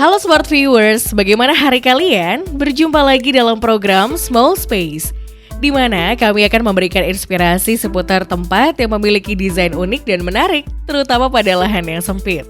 Halo Smart Viewers, bagaimana hari kalian? Berjumpa lagi dalam program Small Space, di mana kami akan memberikan inspirasi seputar tempat yang memiliki desain unik dan menarik, terutama pada lahan yang sempit.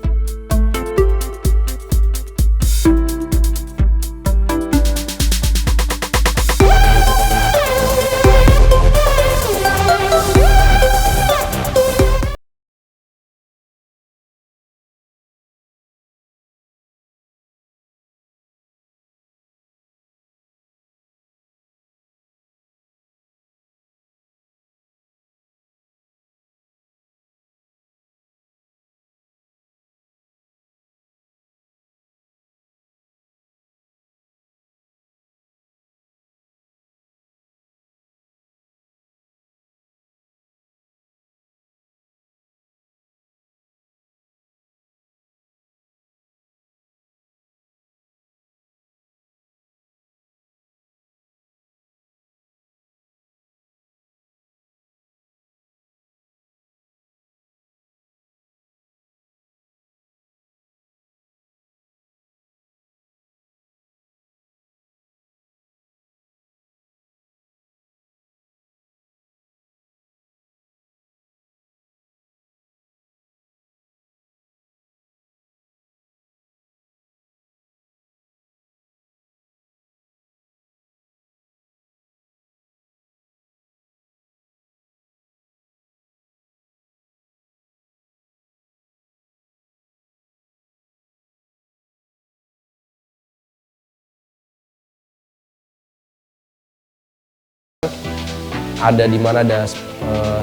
Ada di mana ada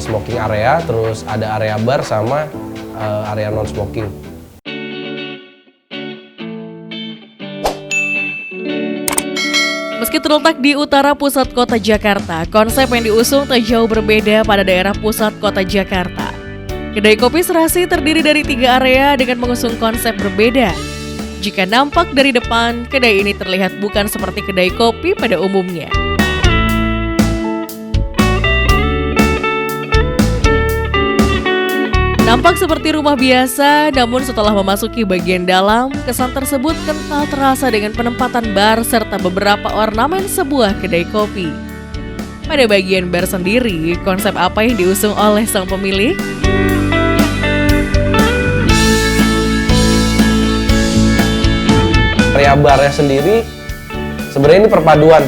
smoking area, terus ada area bar sama area non smoking. Meski terletak di utara pusat kota Jakarta, konsep yang diusung tak jauh berbeda pada daerah pusat kota Jakarta. Kedai kopi Serasi terdiri dari 3 area dengan mengusung konsep berbeda. Jika nampak dari depan, kedai ini terlihat bukan seperti kedai kopi pada umumnya. Nampak seperti rumah biasa, namun setelah memasuki bagian dalam, kesan tersebut kental terasa dengan penempatan bar serta beberapa ornamen sebuah kedai kopi. Pada bagian bar sendiri, konsep apa yang diusung oleh sang pemilik? Area barnya sendiri, sebenarnya ini perpaduan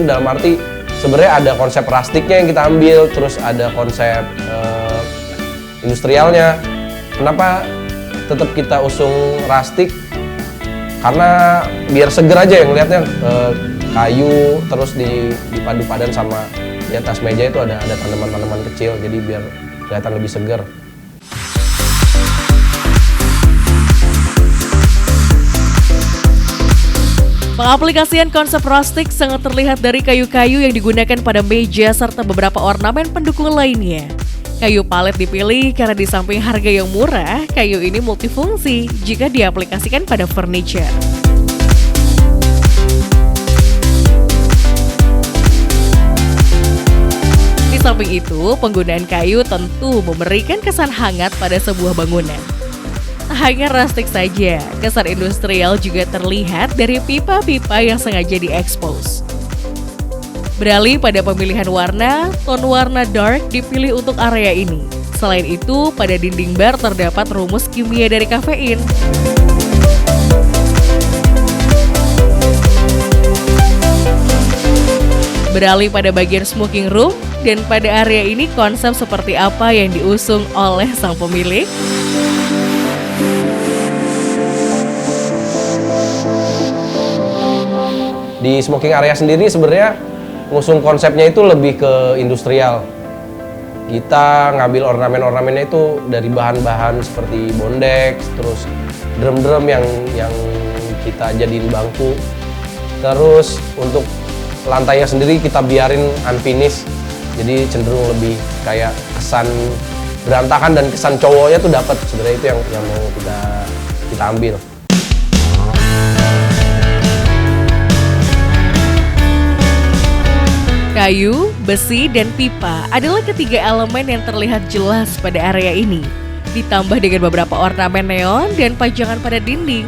dalam arti sebenarnya ada konsep rustiknya yang kita ambil, terus ada konsep industrialnya. Kenapa tetap kita usung rustik? Karena biar seger aja yang ngeliatnya, kayu terus dipadu padan sama di atas meja itu ada tanaman-tanaman kecil, jadi biar kelihatan lebih seger. Pengaplikasian konsep rustik sangat terlihat dari kayu-kayu yang digunakan pada meja serta beberapa ornamen pendukung lainnya. Kayu palet dipilih karena di samping harga yang murah, kayu ini multifungsi jika diaplikasikan pada furniture. Di samping itu, penggunaan kayu tentu memberikan kesan hangat pada sebuah bangunan. Tak hanya rustik saja, kesan industrial juga terlihat dari pipa-pipa yang sengaja diekspos. Beralih pada pemilihan warna, tone warna dark dipilih untuk area ini. Selain itu, pada dinding bar terdapat rumus kimia dari kafein. Beralih pada bagian smoking room, dan pada area ini konsep seperti apa yang diusung oleh sang pemilik? Di smoking area sendiri sebenarnya ngusung konsepnya itu lebih ke industrial. Kita ngambil ornamen-ornamennya itu dari bahan-bahan seperti bondex, terus drum-drum yang kita jadiin bangku. Terus untuk lantainya sendiri kita biarin unfinished, jadi cenderung lebih kayak kesan berantakan dan kesan cowoknya tuh dapat. Sebenarnya itu yang mau kita ambil. Kayu, besi, dan pipa adalah ketiga elemen yang terlihat jelas pada area ini. Ditambah dengan beberapa ornamen neon dan pajangan pada dinding,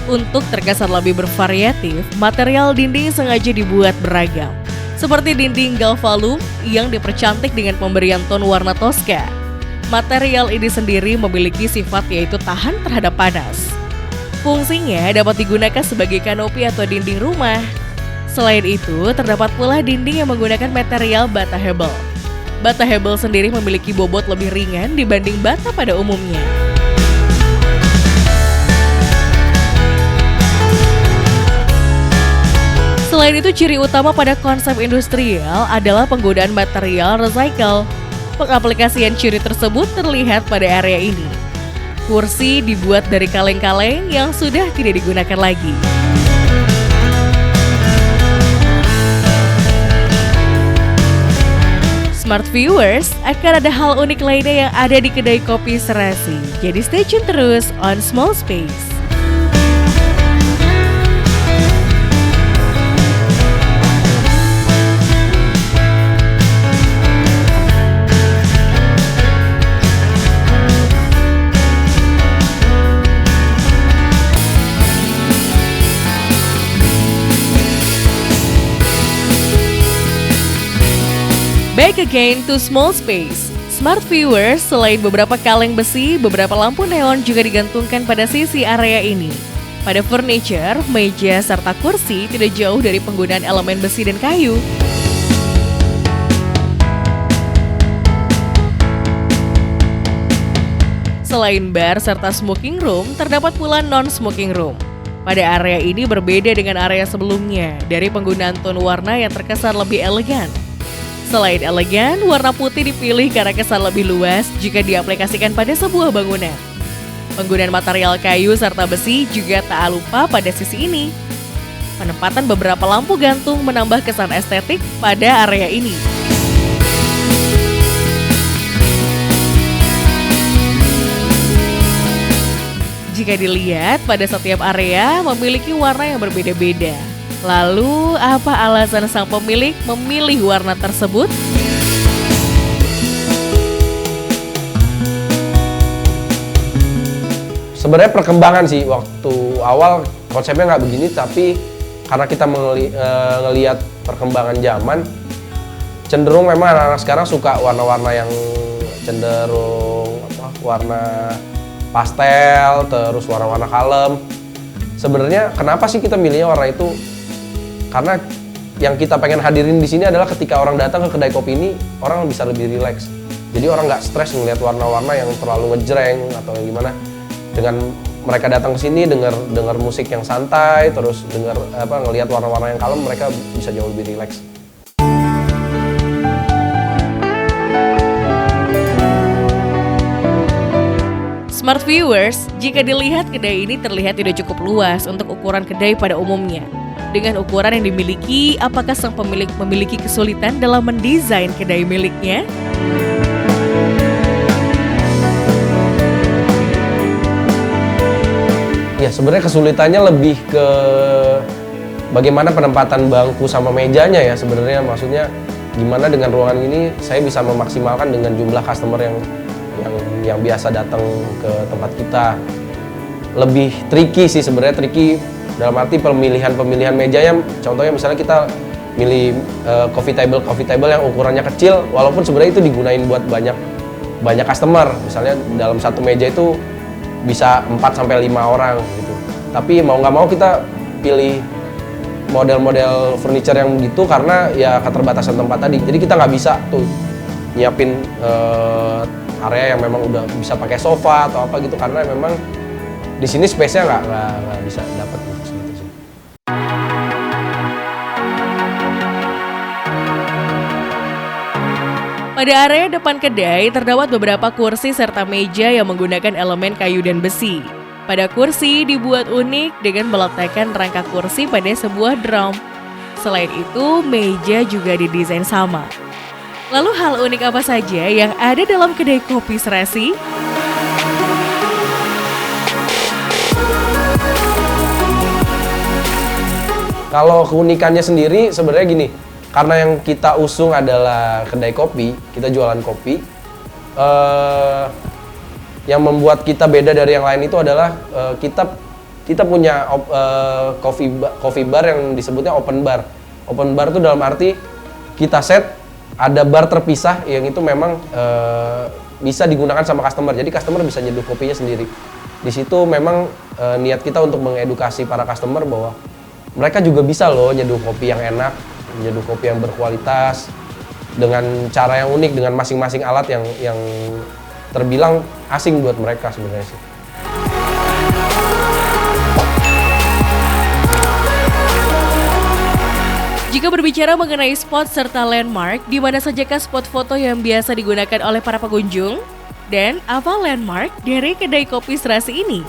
Untuk terkesan lebih bervariatif, material dinding sengaja dibuat beragam. Seperti dinding galvalum yang dipercantik dengan pemberian ton warna toska. Material ini sendiri memiliki sifat yaitu tahan terhadap panas. Fungsinya dapat digunakan sebagai kanopi atau dinding rumah. Selain itu, terdapat pula dinding yang menggunakan material bata hebel. Bata hebel sendiri memiliki bobot lebih ringan dibanding bata pada umumnya. Selain itu, ciri utama pada konsep industrial adalah penggunaan material recycle. Pengaplikasian ciri tersebut terlihat pada area ini. Kursi dibuat dari kaleng-kaleng yang sudah tidak digunakan lagi. Smart viewers, akan ada hal unik lainnya yang ada di kedai kopi Serasi. Jadi stay tune terus on Small Space. Back again to Small Space. Smart viewers, selain beberapa kaleng besi, beberapa lampu neon juga digantungkan pada sisi area ini. Pada furniture, meja, serta kursi tidak jauh dari penggunaan elemen besi dan kayu. Selain bar serta smoking room, terdapat pula non-smoking room. Pada area ini berbeda dengan area sebelumnya, dari penggunaan ton warna yang terkesan lebih elegan. Selain elegan, warna putih dipilih karena kesan lebih luas jika diaplikasikan pada sebuah bangunan. Penggunaan material kayu serta besi juga tak lupa pada sisi ini. Penempatan beberapa lampu gantung menambah kesan estetik pada area ini. Jika dilihat, pada setiap area memiliki warna yang berbeda-beda. Lalu, apa alasan sang pemilik memilih warna tersebut? Sebenarnya perkembangan sih, waktu awal konsepnya nggak begini, tapi karena kita ngelihat perkembangan zaman, cenderung memang anak-anak sekarang suka warna-warna yang cenderung warna pastel, terus warna-warna kalem. Sebenarnya kenapa sih kita milihnya warna itu? Karena yang kita pengen hadirin di sini adalah ketika orang datang ke kedai kopi ini, orang bisa lebih rileks. Jadi orang nggak stres ngelihat warna-warna yang terlalu ngejreng atau yang gimana. Dengan mereka datang ke sini dengar musik yang santai, terus ngelihat warna-warna yang kalem, mereka bisa jauh lebih rileks. Smart viewers, jika dilihat kedai ini terlihat tidak cukup luas untuk ukuran kedai pada umumnya. Dengan ukuran yang dimiliki, apakah sang pemilik memiliki kesulitan dalam mendesain kedai miliknya? Ya, sebenarnya kesulitannya lebih ke bagaimana penempatan bangku sama mejanya ya sebenarnya. Maksudnya gimana dengan ruangan ini saya bisa memaksimalkan dengan jumlah customer yang biasa datang ke tempat kita. Lebih tricky sih sebenarnya, tricky dalam arti pemilihan meja yang contohnya misalnya kita milih coffee table yang ukurannya kecil, walaupun sebenarnya itu digunain buat banyak customer. Misalnya dalam satu meja itu bisa 4-5 orang gitu. Tapi mau nggak mau kita pilih model-model furniture yang gitu karena ya keterbatasan tempat tadi. Jadi kita nggak bisa tuh nyiapin area yang memang udah bisa pakai sofa atau apa gitu, karena memang di sini space-nya nggak bisa dapat gitu sih. Pada area depan kedai terdapat beberapa kursi serta meja yang menggunakan elemen kayu dan besi. Pada kursi dibuat unik dengan meletakkan rangka kursi pada sebuah drum. Selain itu, meja juga didesain sama. Lalu hal unik apa saja yang ada dalam kedai kopi Serasi? Kalau keunikannya sendiri sebenarnya gini, karena yang kita usung adalah kedai kopi, kita jualan kopi. Yang membuat kita beda dari yang lain itu adalah kita kita punya coffee bar yang disebutnya open bar. Open bar itu dalam arti kita set ada bar terpisah yang itu memang bisa digunakan sama customer. Jadi customer bisa nyeduh kopinya sendiri. Di situ memang niat kita untuk mengedukasi para customer bahwa mereka juga bisa loh nyeduh kopi yang enak, nyeduh kopi yang berkualitas dengan cara yang unik, dengan masing-masing alat yang terbilang asing buat mereka sebenarnya sih. Jika berbicara mengenai spot serta landmark, di mana sajakah spot foto yang biasa digunakan oleh para pengunjung? Dan apa landmark dari kedai kopi serasi ini?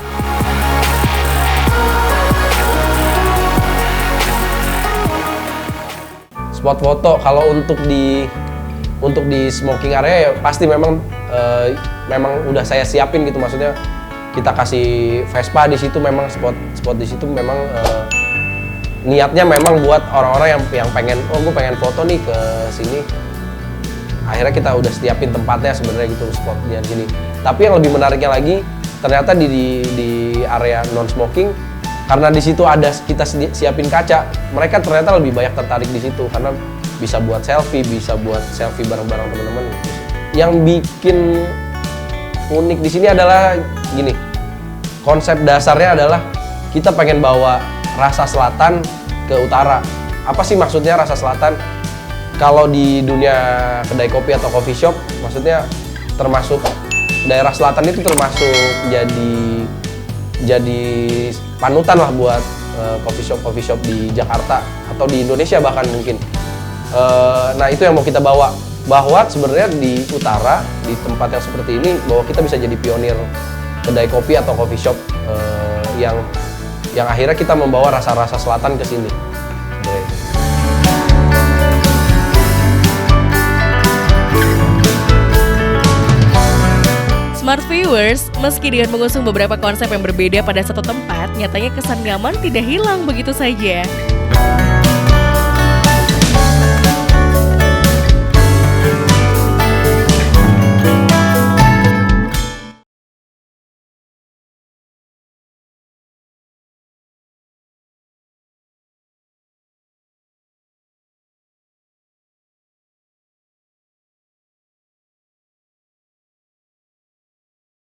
Spot foto kalau untuk di smoking area ya pasti memang udah saya siapin gitu, maksudnya kita kasih Vespa di situ, memang spot di situ memang niatnya memang buat orang-orang yang pengen, gue pengen foto nih ke sini. Akhirnya kita udah siapin tempatnya sebenarnya gitu, spotnya di sini. Tapi yang lebih menariknya lagi, ternyata di area non smoking, karena di situ ada kita siapin kaca, mereka ternyata lebih banyak tertarik di situ karena bisa buat selfie bareng-bareng teman-teman. Yang bikin unik di sini adalah gini, konsep dasarnya adalah kita pengen bawa rasa selatan ke utara. Apa sih maksudnya rasa selatan? Kalau di dunia kedai kopi atau coffee shop, maksudnya termasuk daerah selatan itu termasuk jadi panutan lah buat coffee shop di Jakarta atau di Indonesia bahkan mungkin. Nah itu yang mau kita bawa, bahwa sebenarnya di utara, di tempat yang seperti ini, bahwa kita bisa jadi pionir kedai kopi atau coffee shop yang akhirnya kita membawa rasa-rasa selatan ke sini. Smart Viewers, meski dengan mengusung beberapa konsep yang berbeda pada satu tempat, nyatanya kesan nyaman tidak hilang begitu saja.